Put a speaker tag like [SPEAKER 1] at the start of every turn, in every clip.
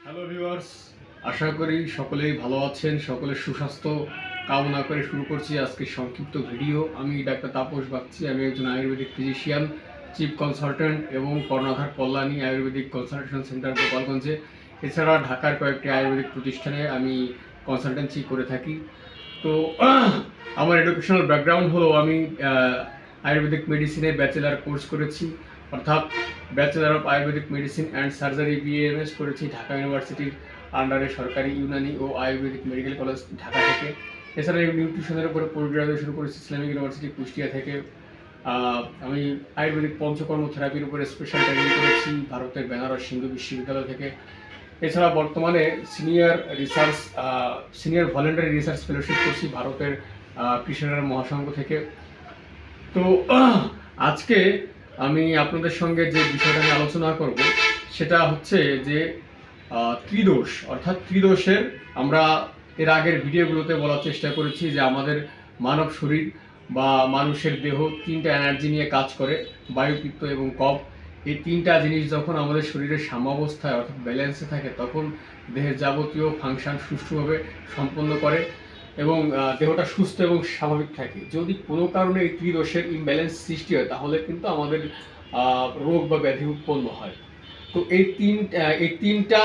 [SPEAKER 1] Hello viewers, আশা করি সকলেই ভালো আছেন। সকলের সুস্বাস্থ্য কামনা করে শুরু করছি আজকে সংক্ষিপ্ত ভিডিও। আমি ডাক্তার তাপস বাগচি। আমি একজন আয়ুর্বেদিক ফিজিশিয়ান, চিফ কনসালটেন্ট এবং কর্ণাধার কল্যাণী আয়ুর্বেদিক কনসালটেশন সেন্টার গোপালগঞ্জে। এছাড়া ঢাকার কয়েকটি আয়ুর্বেদিক প্রতিষ্ঠানে আমি কনসালটেন্সি করে থাকি। তো আমার এডুকেশনাল ব্যাকগ্রাউন্ড হলো আমি আয়ুর্বেদিক মেডিসিনে ব্যাচেলার কোর্স করেছি, অর্থাৎ bachelor of Ayurvedic medicine and surgery BMS করেছি ঢাকা ইউনিভার্সিটির আন্ডারে সরকারি ইউনানি ও আয়ুর্বেদিক মেডিকেল কলেজ ঢাকা থেকে। এছাড়া নিউট্রিশনের উপরে পোস্ট গ্রাজুয়েশন করেছি ইসলামিক ইউনিভার্সিটি কুষ্টিয়া থেকে। আমি আয়ুর্বেদিক পঞ্চকর্ম থেরাপির উপরে স্পেশাল ট্রেনিং করেছি ভারতের বেনারস হিন্দু বিশ্ববিদ্যালয় থেকে। এছাড়া বর্তমানে সিনিয়র ভলেন্টারি রিসার্চ ফেলোশিপ করছি ভারতের কৃষ্ণার মহাসংঘ থেকে। তো আজকে আমি আপনাদের সঙ্গে যে বিষয়টা নিয়ে আলোচনা করব সেটা হচ্ছে যে ত্রিদোষ, অর্থাৎ ত্রিদোষের আমরা এর আগের ভিডিওগুলোতে বলার চেষ্টা করেছি যে আমাদের মানব শরীর বা মানুষের দেহ তিনটা এনার্জি নিয়ে কাজ করে, বায়ু, পিত্ত এবং কফ। এই তিনটা জিনিস যখন আমাদের শরীরের সাম্যাবস্থায় অর্থাৎ ব্যালেন্সে থাকে তখন দেহের যাবতীয় ফাংশন সুষ্ঠুভাবে সম্পন্ন করে এবং দেহটা সুস্থ এবং স্বাভাবিক থাকে। যদি কোনো কারণে এই ত্রিদোষের ইমব্যালেন্স সৃষ্টি হয় তাহলে কিন্তু আমাদের রোগ বা ব্যাধি উৎপন্ন হয়। তো এই তিনটা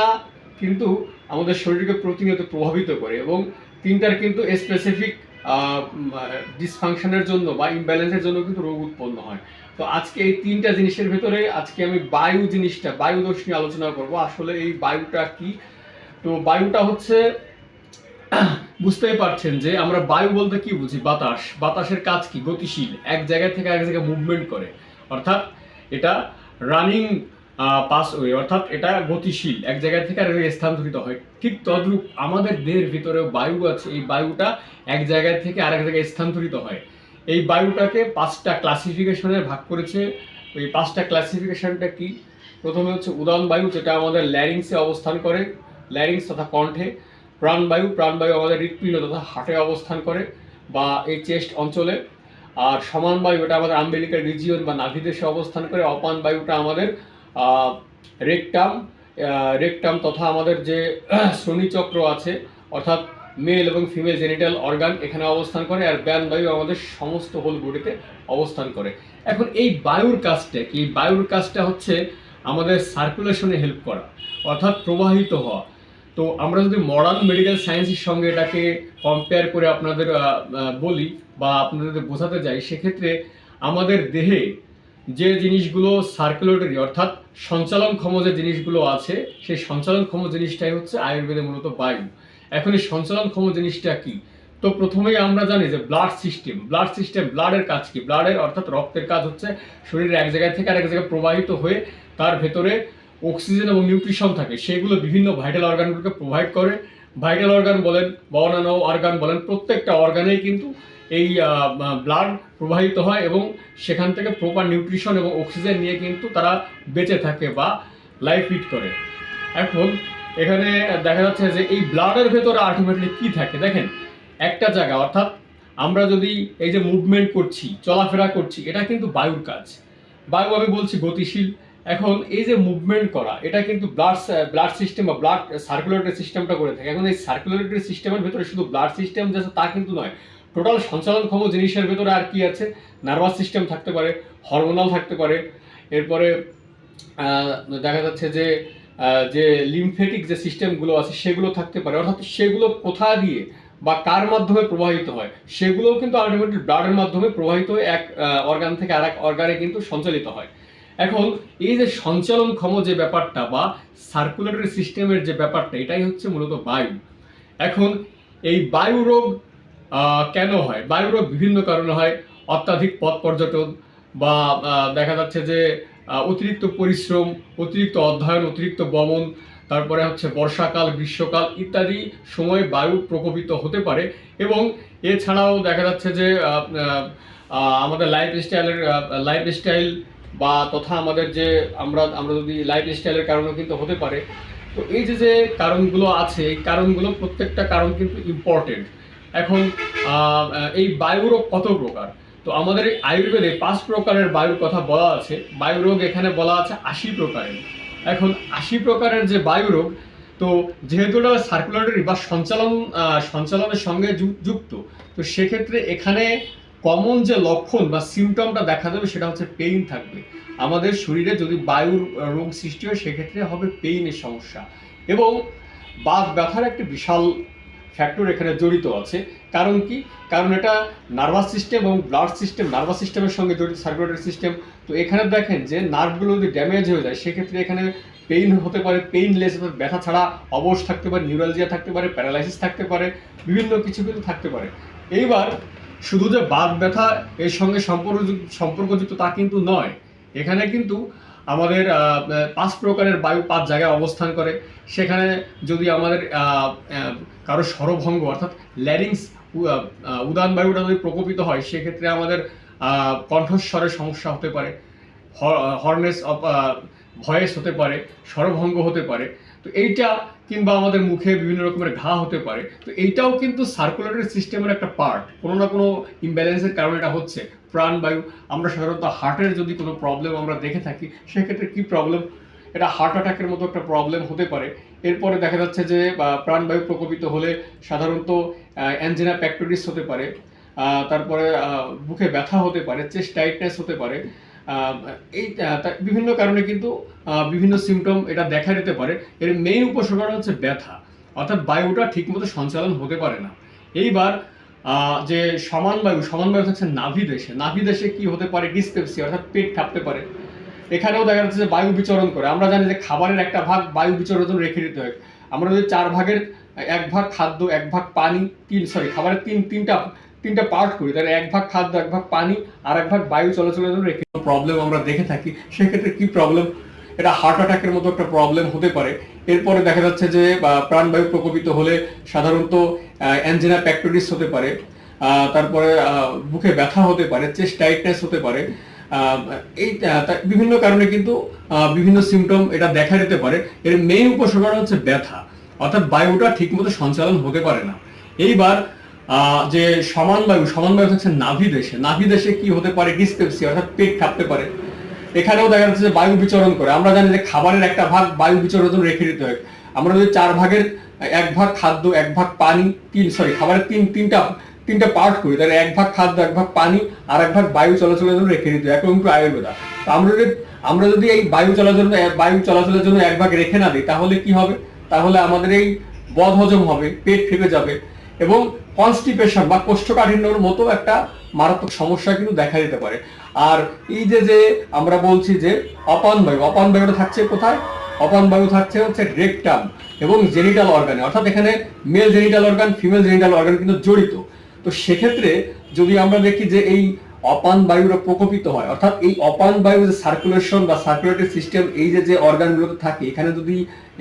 [SPEAKER 1] কিন্তু আমাদের শরীরকে প্রতিনিয়ত প্রভাবিত করে এবং তিনটার কিন্তু স্পেসিফিক ডিসফাংশনের জন্য বা ইমব্যালেন্সের জন্য কিন্তু রোগ উৎপন্ন হয়। তো আজকে এই তিনটা জিনিসের ভেতরে আজকে আমি বায়ু দোষ নিয়ে আলোচনা করব। আসলে এই বায়ুটা কি? তো বায়ুটা হচ্ছে, বুঝতেই পারছেন যে আমরা বায়ু বলতে কি বুঝি? বাতাসের কাজ কি? গতিশীল, এক জায়গা থেকে আরেক জায়গায় মুভমেন্ট করে, অর্থাৎ এটা রানিং পাসওয়ে, অর্থাৎ এটা গতিশীল, এক জায়গা থেকে আরেক জায়গায় স্থানান্তরিত হয়। ঠিক তদ্রূপ আমাদের দেহের ভিতরেও বায়ু আছে। এই বায়ুটা এক জায়গা থেকে আরেক জায়গায় স্থানান্তরিত হয়। এই বায়ুটাকে 5টা ক্লাসিফিকেশনে ভাগ করেছে। এই 5টা ক্লাসিফিকেশনটা কি? প্রথমে হচ্ছে উদান বায়ু, যেটা আমাদের ল্যারিংসে অবস্থান করে, ল্যারিংস তথা কণ্ঠে। প্রাণবায়ু আমাদের হৃৎপিণ্ড তথা হার্টে অবস্থান করে বা এই চেস্ট অঞ্চলে। আর সমান বায়ু, এটা আমাদের আম্বেলিকাল রিজিয়ন বা নাভিদেশে অবস্থান করে। অপান বায়ুটা আমাদের রেকটাম রেকটাম তথা আমাদের যে শ্রোণীচক্র আছে, অর্থাৎ মেল এবং ফিমেল জেনিটাল অর্গান, এখানে অবস্থান করে। আর ব্যান বায়ু আমাদের সমস্ত হোল বডিতে অবস্থান করে। এখন এই বায়ুর কাজটা কি? এই বায়ুর কাজটা হচ্ছে আমাদের সার্কুলেশনে হেল্প করা, অর্থাৎ প্রবাহিত হওয়া। তো আমরা যদি মডার্ন মেডিকেল সায়েন্সের সঙ্গে এটাকে কম্পেয়ার করে আপনাদের বলি বা আপনাদের বোঝাতে যাই, সেক্ষেত্রে আমাদের দেহে যে জিনিসগুলো সার্কুলেটরি অর্থাৎ সঞ্চালনক্ষম যে জিনিসগুলো আছে, সেই সঞ্চালনক্ষম জিনিসটাই হচ্ছে আয়ুর্বেদে মূলত বায়ু। এখন এই সঞ্চালনক্ষম জিনিসটা কি? তো প্রথমেই আমরা জানি যে ব্লাডের কাজ কি? ব্লাডের অর্থাৎ রক্তের কাজ হচ্ছে শরীরের এক জায়গা থেকে আরেক জায়গায় প্রবাহিত হয়ে তার ভেতরে অক্সিজেন এবং নিউট্রিশন থাকে, সেগুলো বিভিন্ন ভাইটাল অর্গানগুলোকে প্রোভাইড করে। ভাইটাল অর্গান বলেন বা অন্যান্য অর্গান বলেন, প্রত্যেকটা অর্গানেই কিন্তু এই ব্লাড প্রবাহিত হয় এবং সেখান থেকে প্রপার নিউট্রিশন এবং অক্সিজেন নিয়ে কিন্তু তারা বেঁচে থাকে বা লাইফ লিড করে। এখন এখানে দেখা যাচ্ছে যে এই ব্লাডের ভেতরে আলটিমেটলি কি থাকে দেখেন, একটা জায়গা, অর্থাৎ আমরা যদি এই যে মুভমেন্ট করছি, চলাফেরা করছি, এটা কিন্তু বায়ুর কাজ। বায়ু আমি বলছি গতিশীল। এখন এই যে মুভমেন্ট করা, এটা কিন্তু ব্লাড সিস্টেম বা ব্লাড সার্কুলেটরি সিস্টেমটা করে থাকে। এখন এই সার্কুলেটরি সিস্টেমের ভেতরে শুধু ব্লাড সিস্টেম যে আছে তা কিন্তু নয়, টোটাল সঞ্চালনক্ষম জিনিসের ভেতরে আর কি আছে? নার্ভাস সিস্টেম থাকতে পারে, হরমোনাল থাকতে পারে, এরপরে দেখা যাচ্ছে যে যে লিমফেটিক যে সিস্টেমগুলো আছে সেগুলো থাকতে পারে। অর্থাৎ সেগুলো কোথা দিয়ে বা কার মাধ্যমে প্রবাহিত হয়, সেগুলোও কিন্তু আলটিমেটলি ব্লাডের মাধ্যমে প্রবাহিত হয়ে এক অর্গান থেকে আরেক অর্গানে কিন্তু সঞ্চালিত হয়। এখন এই যে সঞ্চালনক্ষম যে ব্যাপারটা বা সার্কুলেটরি সিস্টেমের যে ব্যাপারটা, এটাই হচ্ছে মূলত বায়ু। এখন এই বায়ু রোগ কেন হয়? বায়ু রোগ বিভিন্ন কারণে হয়। অত্যাধিক পথ পর্যটন বা দেখা যাচ্ছে যে অতিরিক্ত পরিশ্রম, অতিরিক্ত অধ্যয়ন, অতিরিক্ত বমন, তারপরে হচ্ছে বর্ষাকাল, গ্রীষ্মকাল ইত্যাদি সময়ে বায়ু প্রকোপিত হতে পারে। এবং এছাড়াও দেখা যাচ্ছে যে আমাদের লাইফস্টাইল বা তথা আমাদের যে আমরা যদি লাইফস্টাইলের কারণে কিন্তু হতে পারে। তো এই যে কারণগুলো আছে, এই কারণগুলো প্রত্যেকটা কারণ কিন্তু ইম্পর্টেন্ট। এখন এই বায়ুরোগ কত প্রকার? তো আমাদের এই আয়ুর্বেদে 5 প্রকারের বায়ুর কথা বলা আছে। বায়ুরোগ এখানে বলা আছে 80 প্রকারের। এখন 80 প্রকারের যে বায়ুরোগ, তো যেহেতু এটা সার্কুলেটরি বা সঞ্চালনের সঙ্গে যুক্ত, তো সেক্ষেত্রে এখানে কমন যে লক্ষণ বা সিমটমটা দেখা যাবে সেটা হচ্ছে পেইন থাকবে। আমাদের শরীরে যদি বায়ুর রোগ সৃষ্টি হয় সেক্ষেত্রে হবে পেইনের সমস্যা, এবং বাত ব্যথার একটা বিশাল ফ্যাক্টর এখানে জড়িত আছে। কারণ কি? কারণ এটা নার্ভাস সিস্টেম এবং ব্লাড সিস্টেম, নার্ভাস সিস্টেমের সঙ্গে জড়িত সার্কুলেটরি সিস্টেম। তো এখানে দেখেন যে নার্ভগুলো যদি ড্যামেজ হয়ে যায় সেক্ষেত্রে এখানে পেইন হতে পারে, পেইনলেস, ব্যথা ছাড়া অবশ থাকতে পারে, নিউরালজিয়া থাকতে পারে, প্যারালাইসিস থাকতে পারে, বিভিন্ন কিছু কিন্তু থাকতে পারে। এইবার শুধু যে বাত ব্যথা এর সঙ্গে সম্পর্কযুক্ত তা কিন্তু নয়। এখানে কিন্তু আমাদের 5 প্রকারের বায়ু 5 জায়গায় অবস্থান করে। সেখানে যদি আমাদের কারো স্বরভঙ্গ অর্থাৎ ল্যারিংস, উদান বায়ুটা যদি প্রকোপিত হয় সেক্ষেত্রে আমাদের কণ্ঠস্বরের সমস্যা হতে পারে, হর্নেস অফ ভয়েস হতে পারে, স্বরভঙ্গ হতে পারে। তো এইটা, কিংবা আমাদের মুখে বিভিন্ন রকমের ঘা হতে পারে। তো এইটাও কিন্তু সার্কুলেটরি সিস্টেমের একটা পার্ট, কোনো না কোনো ইমব্যালেন্সের কারণে এটা হচ্ছে। প্রাণবায়ু, আমরা সাধারণত হার্টের যদি কোনো প্রবলেম আমরা দেখে থাকি সেক্ষেত্রে কি প্রবলেম, এটা হার্ট অ্যাটাকের মতো একটা প্রবলেম হতে পারে। এরপরে দেখা যাচ্ছে যে প্রাণবায়ু প্রকোপিত হলে সাধারণত অ্যাঞ্জিনা পেক্টোরিস হতে পারে, তারপরে বুকে ব্যথা হতে পারে, চেস্ট টাইটনেস হতে পারে। এই বিভিন্ন কারণে কিন্তু বিভিন্ন সিমটম এটা দেখা দিতে পারে। এর মেইন উপসর্গটা হচ্ছে ব্যথা, অর্থাৎ বায়ুটা ঠিকমতো সঞ্চালন হতে পারে না। এইবার যে সমান বায়ু থাকছে নাভি দেশে কি হতে পারে? ডিসপেপসিয়া, অর্থাৎ পেট কাঁপতে পারে। এখানেও দেখা যাচ্ছে যে বায়ু বিচরণ করে। আমরা জানি যে খাবারের একটা ভাগ বায়ু বিচরণের জন্য রেখে দিতে হয়। আমরা যদি 4 ভাগের 1 ভাগ খাদ্য, 1 ভাগ পানি, খাবারের তিনটা পার্ট করি, তাহলে 1 ভাগ খাদ্য, 1 ভাগ পানি, আর 1 ভাগ বায়ু চলাচলের জন্য রেখে প্রবলেম আমরা দেখে থাকি। সেক্ষেত্রে কি প্রবলেম? এটা হার্ট অ্যাটাকের মতো একটা প্রবলেম হতে পারে। এরপরে দেখা যাচ্ছে যে প্রাণবায়ু প্রকোপিত হলে সাধারণত অ্যাঞ্জিনা পেক্টোরিস হতে পারে, তারপরে বুকে ব্যথা হতে পারে, চেস্ট টাইটনেস হতে পারে। এই বিভিন্ন কারণে কিন্তু বিভিন্ন সিমটম এটা দেখা দিতে পারে। এর মেইন উপসর্গটা হচ্ছে ব্যথা, অর্থাৎ বায়ুটা ঠিকমতো সঞ্চালন হতে পারে না। এইবার যে সমান বায়ু থাকছে নাভি দেশে কি হতে পারে? ডিসপেপসিয়া, অর্থাৎ পেট কাঁপতে পারে। এখানেও দেখা যাচ্ছে যে বায়ু বিচরণ করে। আমরা জানি যে খাবারের একটা ভাগ বায়ু বিচরণের জন্য রেখে দিতে হয়। আমরা যদি 4 ভাগের 1 ভাগ খাদ্য, 1 ভাগ পানি, খাবারের তিনটা পার্ট করি, তাহলে 1 ভাগ খাদ্য, 1 ভাগ পানি, আর 1 ভাগ বায়ু চলাচলের জন্য রেখে দিতে হয়, অ্যাকর্ডিং টু আয়ুর্বেদা। তো আমরা যদি এই বায়ু চলাচলের জন্য 1 ভাগ রেখে না দিই তাহলে কি হবে? তাহলে আমাদের এই বদহজম হবে, পেট ফেপে যাবে, এবং কনস্টিপেশন বা কোষ্ঠকাঠিন্যর মতো একটা মারাত্মক সমস্যা কিন্তু দেখা দিতে পারে। আর এই যে আমরা বলছি যে অপান বায়ুটা থাকছে কোথায়? অপান বায়ু থাকছে হচ্ছে রেকটাম এবং জেনিটাল অর্গানে, অর্থাৎ এখানে male genital organ, female genital organ কিন্তু জড়িত। তো সেক্ষেত্রে যদি আমরা দেখি যে এই অপান বায়ুটা প্রকোপিত হয়, অর্থাৎ এই অপান বায়ু যে সার্কুলেশন বা সার্কুলেটরি সিস্টেম, এই যে অর্গানগুলোতে থাকে, এখানে যদি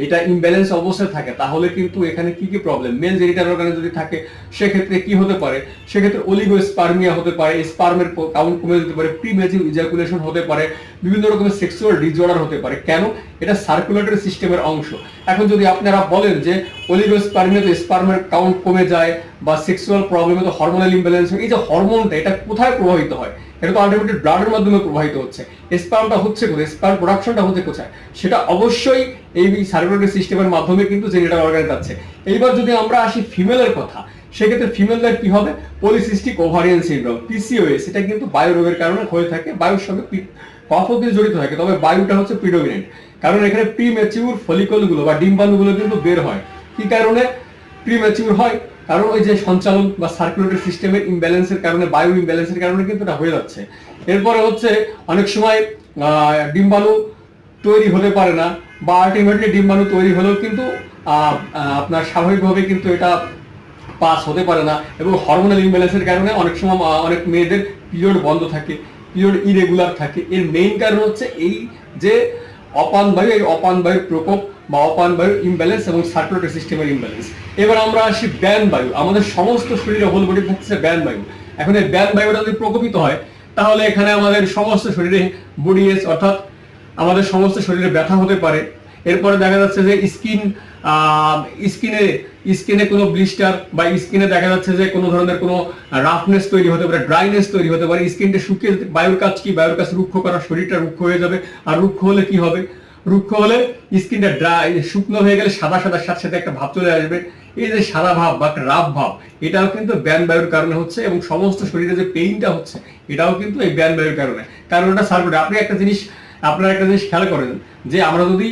[SPEAKER 1] এটা ইমব্যালেন্স অবস্থায় থাকে তাহলে কিন্তু এখানে কি প্রবলেম? মেল জেনিটাল অর্গানে যদি থাকে সেক্ষেত্রে কি হতে পারে? সেক্ষেত্রে অলিগোস্পার্মিয়া হতে পারে, স্পার্মের কাউন্ট কমে যেতে পারে, প্রিমেচিউর ইজাকুলেশন হতে পারে, বিভিন্ন রকমের সেক্সুয়াল ডিসঅর্ডার হতে পারে। কেন? এটা সার্কুলেটরি সিস্টেমের অংশ। এখন যদি আপনারা বলেন যে অলিগোস্পার্মিয়াতে স্পার্মের কাউন্ট কমে যায় বা সেক্সুয়াল প্রবলেমে তো হরমোনাল ইমব্যালেন্স হয়, এই যে হরমোনটা এটা কোথায় প্রভাবিত হয়? এটা তো আলটিমেটলি ব্লাডের মাধ্যমে প্রবাহিত হচ্ছে। স্পার্মটা হচ্ছে কোথায়? স্পার্ম প্রোডাকশনটা হচ্ছে কোথায়? সেটা অবশ্যই এই সার্কুলেটরি সিস্টেমের মাধ্যমে কিন্তু জেনিটাল অর্গানে যাচ্ছে। এইবার যদি আমরা আসি ফিমেলের কথা, সেক্ষেত্রে ফিমেলদের কি হবে? পলিসিস্টিক ওভারিয়ান সিনড্রোম, পিসিওএস, এটা কিন্তু বায়ু রোগের কারণে হয়ে থাকে। বায়ুর সঙ্গে কফও কিন্তু জড়িত থাকে, তবে বায়ুটা হচ্ছে প্রিডোমিনেন্ট। কারণ এখানে প্রিম্যাচিউর ফলিকলগুলো বা ডিম্বাণুগুলো কিন্তু বের হয়। কি কারণে প্রিম্যাচিউর হয়? কারণ ওই যে সঞ্চালন বা সার্কুলেটরি সিস্টেমের ইমব্যালেন্সের কারণে, বায়ু ইমব্যালেন্সের কারণে কিন্তু এটা হয়ে যাচ্ছে। এরপরে হচ্ছে অনেক সময় ডিম্বাণু তৈরি হতে পারে না, বা আলটিমেটলি ডিম্বাণু তৈরি হলেও কিন্তু আপনার স্বাভাবিকভাবে কিন্তু এটা পাস হতে পারে না, এবং হরমোনাল ইমব্যালেন্সের কারণে অনেক সময় অনেক মেয়েদের পিরিয়ড বন্ধ থাকে, পিরিয়ড ইরেগুলার থাকে। এর মেইন কারণ হচ্ছে এই যে অপান বায়ু, এই অপান বায়ুর প্রকোপ বা অপান বায়ুর ইমব্যালেন্স এবং সার্কুলেটরি সিস্টেমের ইমব্যালেন্স। এবার আমরা আসি ব্যান বায়ু। আমাদের সমস্ত শরীরে হোল বডি থাকছে ব্যান বায়ু। এখন এই ব্যান বায়ুটা যদি প্রকোপিত হয় তাহলে এখানে আমাদের সমস্ত শরীরে বডি এজ, অর্থাৎ আমাদের সমস্ত শরীরে ব্যথা হতে পারে। এরপরে দেখা যাচ্ছে যে স্কিনে কোনো ব্লিস্টার, বা স্কিনে দেখা যাচ্ছে যে কোনো ধরনের কোনো রাফনেস তৈরি হতে পারে, ড্রাইনেস তৈরি হতে পারে, স্কিনটা শুকিয়ে যেতে। বায়ুর কাজ কি? বায়ুর কাজ রুক্ষ করা, শরীরটা রুক্ষ হয়ে যাবে। আর রুক্ষ হলে কি হবে? রুক্ষ হলে স্কিনটা ড্রাই, শুকনো হয়ে গেলে সাদা সাদা সাথে সাথে একটা ভাব চলে আসবে। এই যে সাদা ভাব বা রাফ ভাব, এটাও কিন্তু ব্যান বায়ুর কারণে হচ্ছে, এবং সমস্ত শরীরে যে পেইনটা হচ্ছে এটাও কিন্তু এই ব্যান বায়ুর কারণে। কারণ এটা সার্কুলেট। আপনারা একটা জিনিস খেয়াল করেন যে আমরা যদি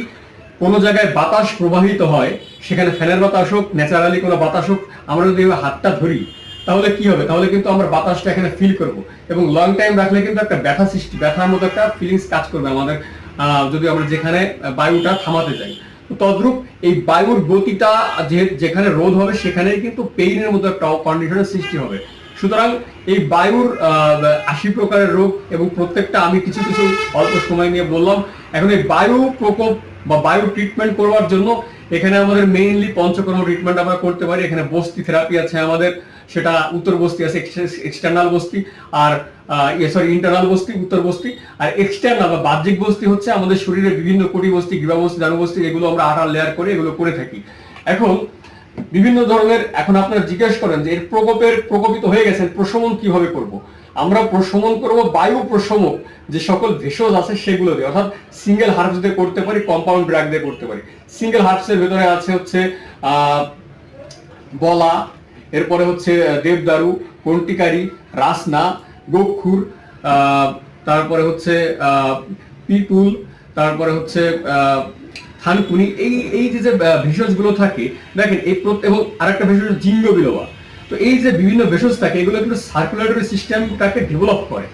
[SPEAKER 1] কোনো জায়গায় বাতাস প্রবাহিত হয়, সেখানে ফ্যানের বাতাস হোক, ন্যাচারালি কোনো বাতাস হোক, আমরা যদি হাতটা ধরি তাহলে কি হবে? তাহলে কিন্তু আমরা বাতাসটা এখানে ফিল করব, এবং লং টাইম রাখলে কিন্তু একটা ব্যথার মতো একটা ফিলিংস কাজ করবে আমাদের, যদি আমরা যেখানে বায়ুটা থামাতে যাই। তদ্রূপ এই বায়ুর গতিটা যেখানে রোধ হবে সেখানেই কিন্তু পেইনের মতো একটা কন্ডিশনের সৃষ্টি হবে। সুতরাং এই বায়ুর 80 প্রকারের রোগ, এবং প্রত্যেকটা আমি কিছু কিছু অল্প সময় নিয়ে বললাম। এখন এই বায়ু প্রকোপ বা বায়ু ট্রিটমেন্ট করবার জন্য এখানে আমাদের মেইনলি পঞ্চকর্ম ট্রিটমেন্ট আমরা করতে পারি। এখানে বস্তি থেরাপি আছে আমাদের, সেটা উত্তর বস্তি আছে, এক্সটার্নাল বস্তি, আর ইন্টারনাল বস্তি, উত্তর বস্তি। আর এক্সটার্নাল বা বাহ্যিক বস্তি হচ্ছে আমাদের শরীরে বিভিন্ন কোটি বস্তি, গ্রীবা বস্তি, জানু বস্তি, এগুলো আমরা 8 লেয়ার করে এগুলো করে থাকি। এখন বিভিন্ন ধরনের, এখন আপনারা জিজ্ঞেস করেন যে এর প্রকোপিত হয়ে গেছেন, প্রশমন কিভাবে করব? আমরা প্রশমন করব বায়ু প্রশমক যে সকল ভেষজ আছে সেগুলো দিয়ে, অর্থাৎ সিঙ্গেল হার্বস দিয়ে করতে পারি, কম্পাউন্ড ড্রাগ দিয়ে করতে পারি। সিঙ্গেল হার্বসের ভেতরে আছে হচ্ছে বলা, এরপরে হচ্ছে দেবদারু, কন্টিকারি, রাসনা, গোক্ষুর, তারপরে হচ্ছে পিপুল, তারপরে হচ্ছে থানকুনি। এই যে ভেষজগুলো থাকে, দেখেন এই এবং আরেকটা ভেষজ জিঙ্গ বিলোবা। তো এই যে বিভিন্ন ভেষজ থাকে, এগুলো কিন্তু সার্কুলেটরি সিস্টেমটাকে ডেভেলপ করে।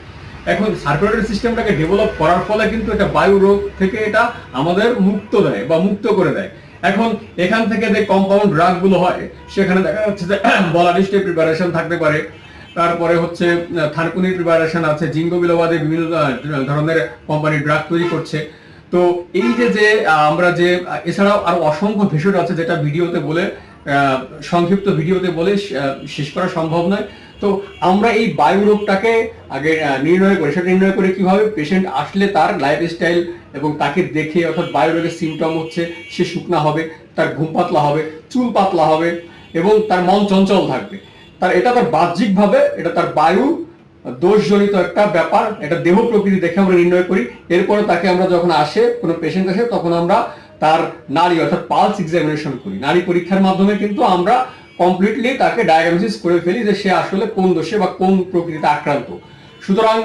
[SPEAKER 1] এখন সার্কুলেটরি সিস্টেমটাকে ডেভেলপ করার ফলে কিন্তু এটা বায়ু রোগ থেকে এটা আমাদের মুক্ত দেয় বা মুক্ত করে দেয়। এখন এখান থেকে যে কম্পাউন্ড ড্রাগ গুলো হয়, সেখানে দেখা যাচ্ছে যে বলারিস্টের প্রিপারেশন থাকতে পারে, তারপরে হচ্ছে থানকুনির প্রিপারেশন আছে, জিঙ্গো বিলোবাদে বিভিন্ন ধরনের কোম্পানি ড্রাগ তৈরি করছে। তো এই যে আমরা যে এছাড়াও আরো অসংখ্য ভেষজ আছে, যেটা ভিডিওতে বলে সংক্ষিপ্ত ভিডিওতে বলে শেষ করা সম্ভব নয়। তো আমরা এই বায়ু রোগটাকে আগে নির্ণয় করি। সেটা নির্ণয় করে কিভাবে? পেশেন্ট আসলে তার লাইফস্টাইল এবং তাকে দেখে, অর্থাৎ বায়ু রোগের সিমটম হচ্ছে সে শুকনা হবে, তার ঘুম পাতলা হবে, চুল পাতলা হবে, এবং তার মন চঞ্চল থাকবে। এটা তার বাহ্যিকভাবে, এটা তার বায়ু দোষজনিত একটা ব্যাপার, এটা দেহ প্রকৃতি দেখে আমরা নির্ণয় করি। এরপরে তাকে আমরা যখন আসে, কোনো পেশেন্ট আসে, তখন আমরা তার নাড়ি অর্থাৎ পালস এক্সামিনেশন করি। নাড়ি পরীক্ষার মাধ্যমে কিন্তু আমরা কমপ্লিটলি তাকে ডায়াগনোসিস করে ফেলি যে সে আসলে কোন দোষে বা কোন প্রকৃতিতে আক্রান্ত। সুতরাং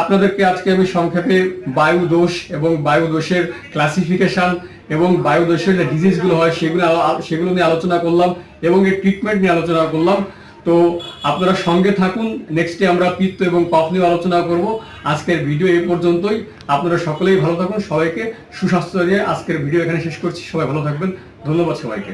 [SPEAKER 1] আপনাদেরকে আজকে আমি সংক্ষেপে বায়ু দোষ এবং বায়ু দোষের ক্লাসিফিকেশন এবং বায়ু দোষের যে ডিজিজগুলো হয় সেগুলো নিয়ে আলোচনা করলাম, এবং এর ট্রিটমেন্ট নিয়ে আলোচনা করলাম। তো আপনারা সঙ্গে থাকুন, নেক্সটে আমরা পিত্ত এবং কফ নিয়ে আলোচনা করব। আজকের ভিডিও এই পর্যন্তই। আপনারা সকলেই ভালো থাকুন, সবাইকে সুস্বাস্থ্য দিয়ে আজকের ভিডিও এখানে শেষ করছি। সবাই ভালো থাকবেন, ধন্যবাদ সবাইকে।